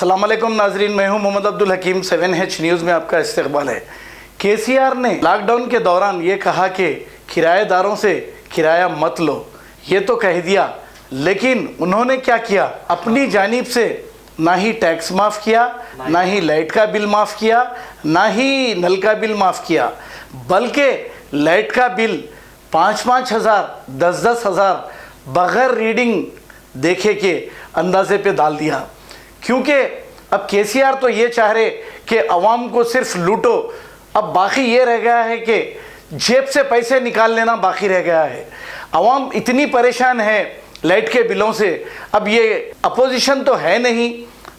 अस्सलाम वालेकुम नाजरीन, मैं हूं मोहम्मद अब्दुल हकीम। 7H न्यूज़ में आपका इस्तकबाल है। केसीआर ने लॉकडाउन के दौरान ये कहा कि किराएदारों से किराया मत लो, ये तो कह दिया, लेकिन उन्होंने क्या किया? अपनी जानिब से ना ही टैक्स माफ़ किया, ना ही लाइट का बिल माफ़ किया, ना ही नल का बिल माफ़ किया, बल्कि लाइट का बिल 5-5 हज़ार 10-10 हज़ार बग़ैर रीडिंग देखे के अंदाजे पे डाल दिया। क्योंकि अब केसीआर तो ये चाह रहे कि अवाम को सिर्फ लूटो, अब बाकी ये रह गया है कि जेब से पैसे निकाल लेना बाकी रह गया है। अवाम इतनी परेशान है लाइट के बिलों से। अब ये अपोजिशन तो है नहीं,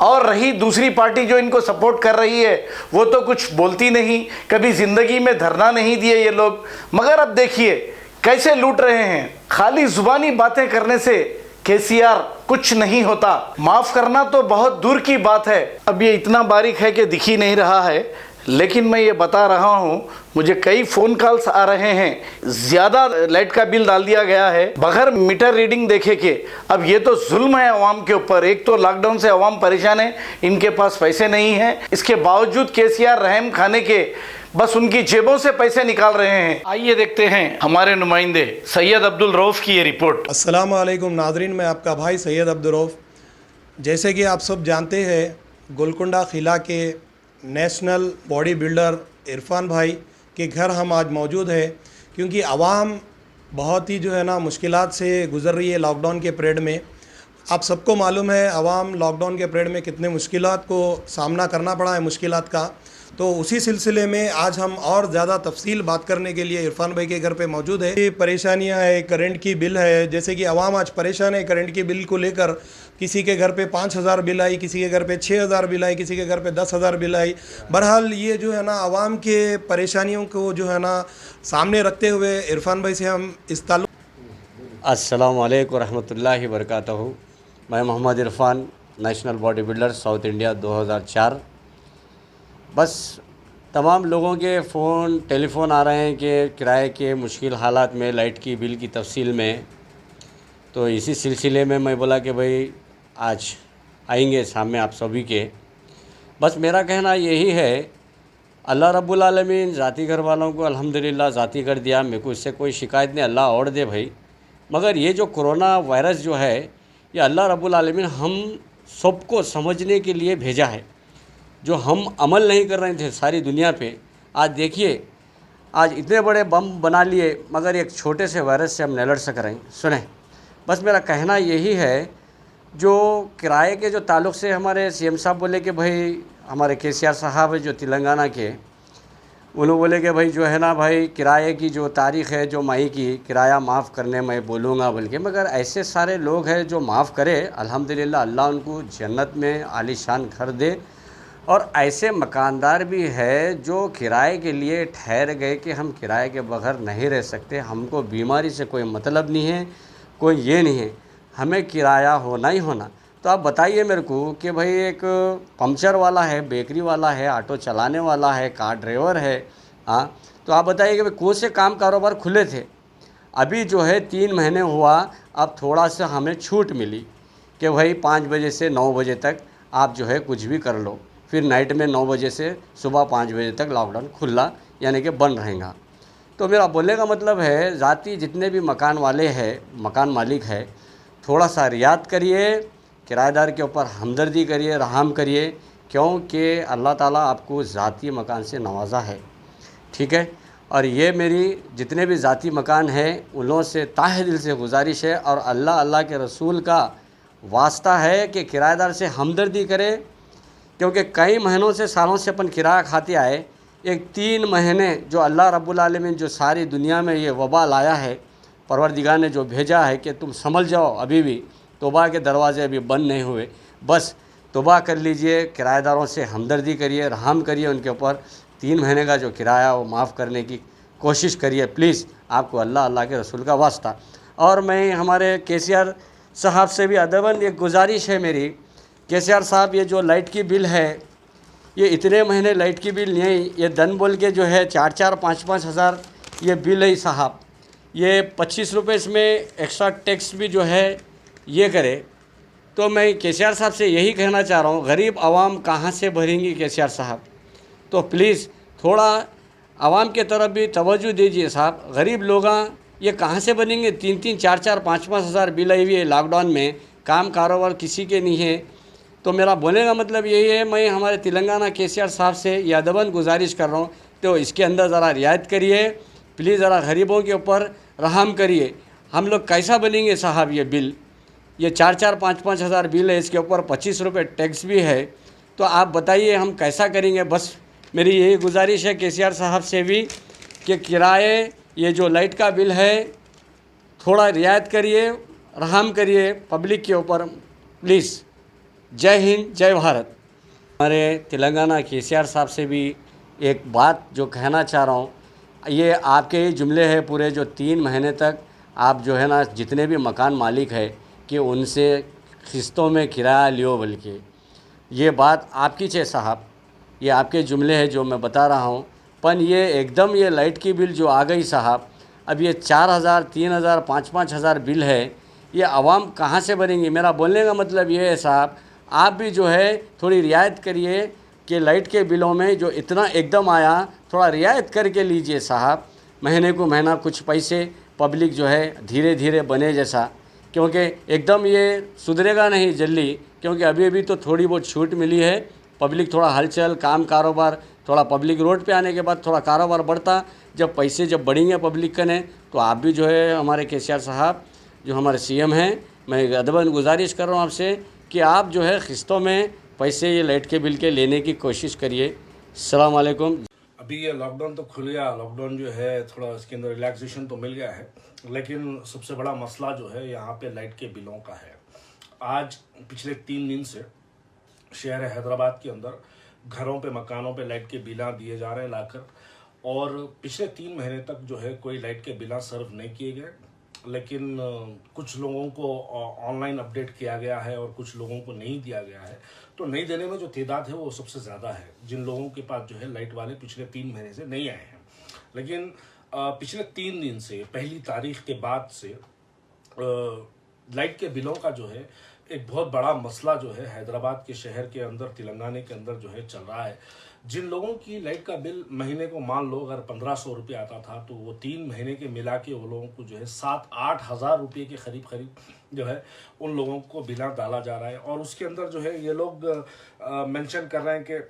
और रही दूसरी पार्टी जो इनको सपोर्ट कर रही है वो तो कुछ बोलती नहीं, कभी ज़िंदगी में धरना नहीं दिए ये लोग। मगर अब देखिए कैसे लूट रहे हैं। खाली ज़ुबानी बातें करने से केसीआर कुछ नहीं होता, माफ़ करना तो बहुत दूर की बात है। अब ये इतना बारीक है कि दिख ही नहीं रहा है, लेकिन मैं ये बता रहा हूँ, मुझे कई फ़ोन कॉल्स आ रहे हैं, ज़्यादा लाइट का बिल डाल दिया गया है बगैर मीटर रीडिंग देखे के। अब ये तो जुल्म है अवाम के ऊपर। एक तो लॉकडाउन से अवाम परेशान है, इनके पास पैसे नहीं हैं, इसके बावजूद केसीआर रहम खाने के बस उनकी जेबों से पैसे निकाल रहे हैं। आइए देखते हैं हमारे नुमाइंदे सैयद अब्दुल रऊफ़ की ये रिपोर्ट। अस्सलाम वालेकुम नादरीन, मैं आपका भाई सैयद अब्दुल रऊफ़। जैसे कि आप सब जानते हैं, गोलकुंडा किला के नेशनल बॉडी बिल्डर इरफान भाई के घर हम आज मौजूद है, क्योंकि आवाम बहुत ही जो है ना मुश्किलात से गुज़र रही है लॉकडाउन के पीरियड में। आप सबको मालूम है आवाम लॉकडाउन के पीरियड में कितने मुश्किलात को सामना करना पड़ा है मुश्किलात का। तो उसी सिलसिले में आज हम और ज़्यादा तफसील बात करने के लिए इरफान भाई के घर पे मौजूद है। ये परेशानियां है, करंट की बिल है, जैसे कि आवाम आज परेशान है करंट की बिल को लेकर। किसी के घर पे 5,000 बिल आई, किसी के घर पे 6,000 बिल आई, किसी के घर पे 10,000 बिल आई। बहरहाल ये जो है ना आवाम के परेशानियों को जो है ना सामने रखते हुए इरफान भाई से हम इस ताल्लुक़। अस्सलाम वालेकुम रहमतुल्लाहि व बरकातहू। मैं Mohammad Irfan, national body builder south India 2004। बस तमाम लोगों के फ़ोन टेलीफ़ोन आ रहे हैं कि किराए के मुश्किल हालात में लाइट की बिल की तफसील में, तो इसी सिलसिले में मैं बोला कि भाई आज आएंगे सामने आप सभी के। बस मेरा कहना यही है, अल्लाह रब्बुल आलमीन ज़ाती घर वालों को अल्हम्दुलिल्लाह ज़ाती कर दिया, मेरे को इससे कोई शिकायत नहीं, अल्लाह और दे भाई। मगर ये जो कोरोना वायरस जो है, ये अल्लाह रब्बुल आलमीन हम सबको समझने के लिए भेजा है। जो हम अमल नहीं कर रहे थे सारी दुनिया पे, आज देखिए आज इतने बड़े बम बना लिए, मगर एक छोटे से वायरस से हम नहीं लड़ सक रहे हैं। सुने, बस मेरा कहना यही है, जो किराए के जो ताल्लुक़ से हमारे सीएम साहब बोले कि भाई हमारे केसीआर साहब है जो तेलंगाना के, उन्होंने बोले कि भाई जो है ना भाई किराए की जो तारीख़ है जो मई की किराया माफ़ करने मैं बोलूँगा बोल के। मगर ऐसे सारे लोग हैं जो माफ़ करे, अल्हम्दुलिल्लाह अल्लाह उनको जन्नत में आलीशान घर दे। और ऐसे मकानदार भी है जो किराए के लिए ठहर गए कि हम किराए के बगैर नहीं रह सकते, हमको बीमारी से कोई मतलब नहीं है, कोई ये नहीं है, हमें किराया होना ही होना। तो आप बताइए मेरे को कि भाई एक पंक्चर वाला है, बेकरी वाला है, ऑटो चलाने वाला है, कार ड्राइवर है, हाँ, तो आप बताइए कि भाई कौन से काम कारोबार खुले थे। अभी जो है 3 महीने हुआ, अब थोड़ा सा हमें छूट मिली कि भाई 5 बजे से 9 बजे तक आप जो है कुछ भी कर लो, फिर नाइट में 9 बजे से सुबह 5 बजे तक लॉकडाउन खुला यानी कि बंद रहेगा। तो मेरा बोलने का मतलब है, ज़ाती जितने भी मकान वाले हैं, मकान मालिक है, थोड़ा सा रियायत करिए, किराएदार के ऊपर हमदर्दी करिए, रहम करिए, क्योंकि अल्लाह ताला आपको ज़ाती मकान से नवाजा है, ठीक है। और ये मेरी जितने भी ज़ाती मकान हैं उन से ताहे दिल से गुजारिश है, और अल्लाह के रसूल का वास्ता है कि किराएदार से हमदर्दी करे, क्योंकि कई महीनों से सालों से अपन किराया खाते आए। एक 3 महीने जो अल्लाह रब्बुल आलमीन जो सारी दुनिया में ये वबा लाया है, परवरदिगार ने जो भेजा है कि तुम समझ जाओ, अभी भी तौबा के दरवाज़े अभी बंद नहीं हुए। बस तौबा कर लीजिए, किराएदारों से हमदर्दी करिए, रहम करिए, उनके ऊपर 3 महीने का जो किराया वो माफ़ करने की कोशिश करिए प्लीज़, आपको अल्लाह के रसूल का वास्ता। और मैं हमारे केसीआर साहब से भी अदबन एक गुजारिश है मेरी, केसीआर साहब ये जो लाइट की बिल है, ये इतने महीने लाइट की बिल नहीं, ये दन बोल के जो है 4-4 5-5 हज़ार ये बिल है साहब, ये 25 रुपये इसमें एक्स्ट्रा टैक्स भी जो है ये करे, तो मैं केसीआर साहब से यही कहना चाह रहा हूँ, गरीब आवाम कहाँ से भरेंगी केसीआर साहब? तो प्लीज़ थोड़ा आवाम के तरफ भी तवज्जो दीजिए साहब। गरीब लोग ये कहाँ से बनेंगे? 3-3, 4-4, 5-5 हज़ार बिल आई हुई है लॉकडाउन में, काम कारोबार किसी के नहीं है। तो मेरा बोलने का मतलब यही है, मैं हमारे तेलंगाना केसीआर साहब से ये अदबन गुजारिश कर रहा हूँ, तो इसके अंदर ज़रा रियायत करिए प्लीज़, ज़रा गरीबों के ऊपर रहम करिए। हम लोग कैसा बनेंगे साहब? ये बिल, ये 4-4, 5-5 हज़ार बिल है, इसके ऊपर 25 रुपये टैक्स भी है, तो आप बताइए हम कैसा करेंगे? बस मेरी यही गुजारिश है केसीआर साहब से भी कि किराए, ये जो लाइट का बिल है, थोड़ा रियायत करिए, रहम करिए पब्लिक के ऊपर प्लीज़। जय हिंद, जय भारत। हमारे तेलंगाना केसीआर साहब से भी एक बात जो कहना चाह रहा हूँ, ये आपके ही जुमले हैं पूरे, जो 3 महीने तक आप जो है ना जितने भी मकान मालिक है कि उनसे किस्तों में किराया लियो, बल्कि ये बात आपकी है साहब, ये आपके जुमले हैं जो मैं बता रहा हूँ। पर ये एकदम ये लाइट की बिल जो आ गई साहब, अब ये 4,000, 3,000, 5-5 हज़ार बिल है, ये आवाम कहाँ से भरेंगी? मेरा बोलने का मतलब ये है साहब, आप भी जो है थोड़ी रियायत करिए कि लाइट के बिलों में जो इतना एकदम आया, थोड़ा रियायत करके लीजिए साहब। महीने को महीना कुछ पैसे पब्लिक जो है धीरे धीरे बने जैसा, क्योंकि एकदम ये सुधरेगा नहीं जल्दी, क्योंकि अभी अभी तो थोड़ी बहुत छूट मिली है। पब्लिक थोड़ा हलचल, काम कारोबार, थोड़ा पब्लिक रोड पे आने के बाद थोड़ा कारोबार बढ़ता, जब पैसे जब बढ़ेंगे पब्लिक का ने, तो आप भी जो है हमारे केसीआर साहब जो हमारे सीएम हैं, मैं अदबन गुजारिश कर रहा हूँ आपसे कि आप जो है किस्तों में पैसे ये लाइट के बिल के लेने की कोशिश करिए। अस्सलाम वालेकुम। अभी ये लॉकडाउन तो खुल गया, लॉकडाउन जो है थोड़ा इसके अंदर रिलैक्सेशन तो मिल गया है, लेकिन सबसे बड़ा मसला जो है यहाँ पे लाइट के बिलों का है। आज पिछले 3 दिन से शहर हैदराबाद के अंदर घरों पे, मकानों पे लाइट के बिल दिए जा रहे हैं लाकर, और पिछले 3 महीने तक जो है कोई लाइट के बिल सर्व नहीं किए गए। लेकिन कुछ लोगों को ऑनलाइन अपडेट किया गया है और कुछ लोगों को नहीं दिया गया है। तो नहीं देने में जो तादाद है वो सबसे ज़्यादा है, जिन लोगों के पास जो है लाइट वाले पिछले 3 महीने से नहीं आए हैं। लेकिन पिछले 3 दिन से, पहली तारीख के बाद से लाइट के बिलों का जो है एक बहुत बड़ा मसला जो है हैदराबाद के शहर के अंदर, तेलंगाना के अंदर जो है चल रहा है। जिन लोगों की लाइट का बिल महीने को मान लो अगर 1,500 रुपये आता था, तो वो 3 महीने के मिला के वो लोगों को जो है 7-8 हज़ार रुपये के करीब जो है उन लोगों को बिल डाला जा रहा है। और उसके अंदर जो है ये लोग मेंशन कर रहे हैं कि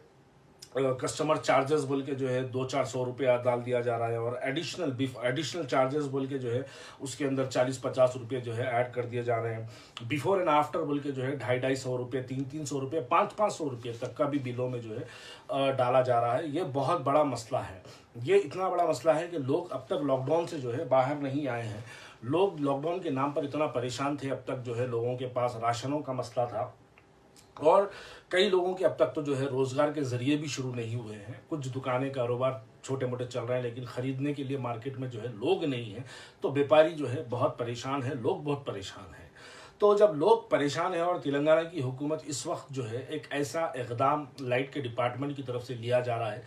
कस्टमर चार्जेस बोल के जो है 200-400 रुपया डाल दिया जा रहा है, और एडिशनल चार्जेस बोल के जो है उसके अंदर 40-50 रुपये जो है ऐड कर दिए जा रहे हैं। बिफोर एंड आफ्टर बोल के जो है 250-250 रुपये, 300-300 रुपये, 500-500 रुपये तक का भी बिलों में जो है डाला जा रहा है। ये बहुत बड़ा मसला है। ये इतना बड़ा मसला है कि लोग अब तक लॉकडाउन से जो है बाहर नहीं आए हैं। लोग लॉकडाउन के नाम पर इतना परेशान थे, अब तक जो है लोगों के पास राशनों का मसला था, और कई लोगों के अब तक तो जो है रोजगार के जरिए भी शुरू नहीं हुए हैं। कुछ दुकानें, कारोबार छोटे मोटे चल रहे हैं, लेकिन खरीदने के लिए मार्केट में जो है लोग नहीं हैं, तो व्यापारी जो है बहुत परेशान है, लोग बहुत परेशान हैं। तो जब लोग परेशान हैं और तेलंगाना की हुकूमत इस वक्त जो है एक ऐसा इक़दाम लाइट के डिपार्टमेंट की तरफ से लिया जा रहा है,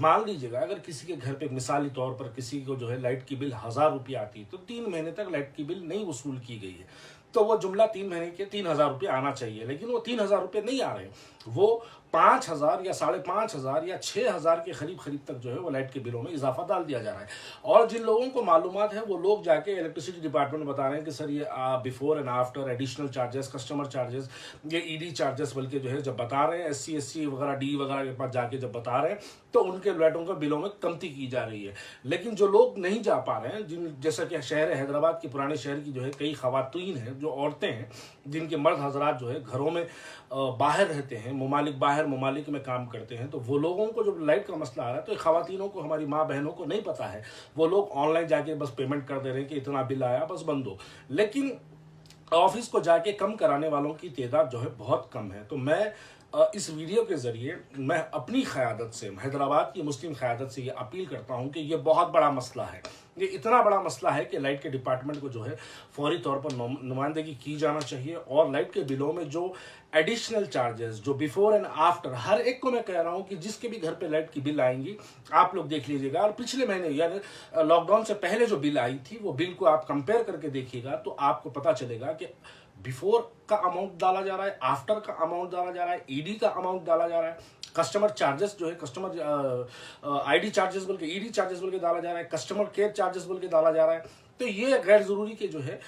मान लीजिएगा अगर किसी के घर पे मिसाली तौर पर किसी को जो है लाइट की बिल 1,000 रुपये आती है, तो 3 महीने तक लाइट की बिल नहीं वसूल की गई है, तो वो जुमला 3 महीने के 3,000 रुपये आना चाहिए, लेकिन वो 3,000 रुपये नहीं आ रहे, वो 5,000 या 5,500 या 6,000 के करीब तक जो है वो लाइट के बिलों में इजाफा डाल दिया जा रहा है। और जिन लोगों को मालूमात है वो लोग जाके इलेक्ट्रिसिटी डिपार्टमेंट में बता रहे हैं कि सर ये before and after additional charges, customer charges, ये ईडी चार्जेस बल्कि जो है जब बता रहे हैं, SC वगैरह डी वगैरह के पास जाके जब बता रहे हैं, तो उनके लाइटों के बिलों में कमती की जा रही है। लेकिन जो लोग नहीं जा पा रहे हैं, जैसा कि शहर हैदराबाद के पुराने शहर की जो है कई खवातीन हैं, जो औरतें हैं, जिनके मर्द हजरात जो है घरों में बाहर रहते हैं, बाहर ममालिक में काम करते हैं, तो वो लोगों को जब लाइट का मसला आ रहा है, तो खवातीनों को, हमारी माँ बहनों को नहीं पता है, वो लोग ऑनलाइन जाके बस पेमेंट कर दे रहे हैं कि इतना बिल आया बस बंद हो। लेकिन ऑफिस को जाके कम कराने वालों की तादाद जो है बहुत कम है। तो मैं इस वीडियो के जरिए मैं अपनी क़यादत से, हैदराबाद की मुस्लिम क़यादत से ये अपील करता हूँ कि ये बहुत बड़ा मसला है। ये इतना बड़ा मसला है कि लाइट के डिपार्टमेंट को जो है फौरी तौर पर नुमाइंदगी की जाना चाहिए और लाइट के बिलों में जो एडिशनल चार्जेस जो बिफोर एंड आफ्टर हर एक को मैं कह रहा हूं कि जिसके भी घर पे लाइट की बिल आएंगी आप लोग देख लीजिएगा और पिछले महीने यानी लॉकडाउन से पहले जो बिल आई थी वो बिल को आप कंपेयर करके देखिएगा तो आपको पता चलेगा कि बिफोर का अमाउंट डाला जा रहा है, आफ्टर का अमाउंट डाला जा रहा है, ईडी का अमाउंट डाला जा रहा है, कस्टमर चार्जेस जो है कस्टमर आईडी चार्जेस बोल के ईडी चार्जेस बोल के डाला जा रहा है, कस्टमर केयर चार्जेस बोल के डाला जा रहा है। तो ये गैर जरूरी के जो है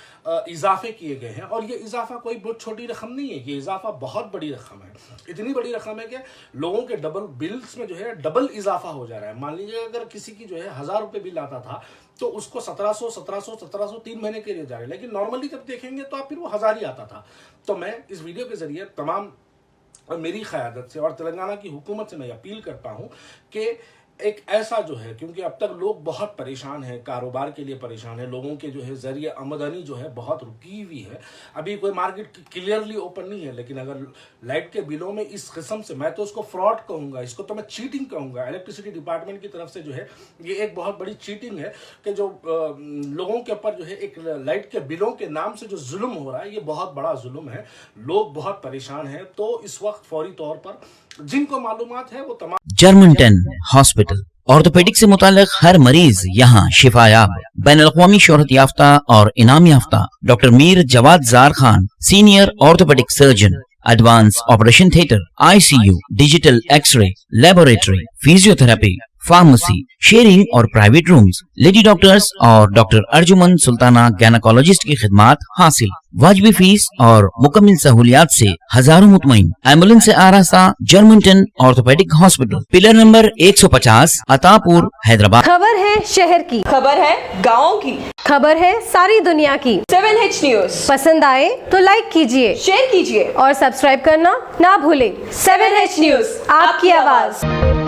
इजाफे किए गए हैं और ये इजाफा कोई बहुत छोटी रकम नहीं है, ये इजाफा बहुत बड़ी रकम है। इतनी बड़ी रकम है कि लोगों के डबल बिल्स में जो है डबल इजाफा हो जा रहा है। मान लीजिए अगर किसी की जो है 1000 रुपये बिल आता था तो उसको 1700 3 महीने के लिए जा रहे हैं, लेकिन नॉर्मली जब देखेंगे तो आप फिर वो 1000 ही आता था। तो मैं इस वीडियो के जरिए तमाम मेरी क़यादत से और तेलंगाना की हुकूमत से मैं अपील करता हूँ कि एक ऐसा जो है, क्योंकि अब तक लोग बहुत परेशान हैं, कारोबार के लिए परेशान है, लोगों के जो है जरिए आमदनी जो है बहुत रुकी हुई है। अभी कोई मार्केट क्लियरली ओपन नहीं है, लेकिन अगर लाइट के बिलों में इस किस्म से, मैं तो उसको फ्रॉड कहूँगा, इसको तो मैं चीटिंग कहूँगा। इलेक्ट्रिसिटी डिपार्टमेंट की तरफ से जो है ये एक बहुत बड़ी चीटिंग है कि जो लोगों के ऊपर जो है एक लाइट के बिलों के नाम से जो जुल्म हो रहा है ये बहुत बड़ा जुल्म है। लोग बहुत परेशान हैं। तो इस वक्त फौरी तौर पर जिनको मालूमात है वो तमाम जर्मनटन हॉस्पिटल ऑर्थोपेडिक से मुताल्लिक हर मरीज यहाँ शिफायाब। बैनुल-अक़वामी शोहरत याफ्ता और इनाम याफ्ता doctor Mir Jawad Zar Khan, senior orthopedic surgeon, advance operation theatre, ICU, digital x ray, laboratory, physiotherapy, pharmacy, sharing और प्राइवेट रूम्स, लेडी डॉक्टर्स और डॉक्टर अर्जुमन सुल्ताना गैनकोलॉजिस्ट की खिदमात हासिल। वाजिबी फीस और मुकम्मल सहूलियात से हजारों मुतमईन। एम्बुलेंस से आरास्ता Germanton orthopedic hospital, pillar number 150, Attapur, Hyderabad. खबर है शहर की, खबर है गाँव की, खबर है सारी दुनिया की। 7H न्यूज पसंद आए तो लाइक कीजिए, शेयर कीजिए और सब्सक्राइब करना ना भूलें। 7H न्यूज, आपकी आवाज।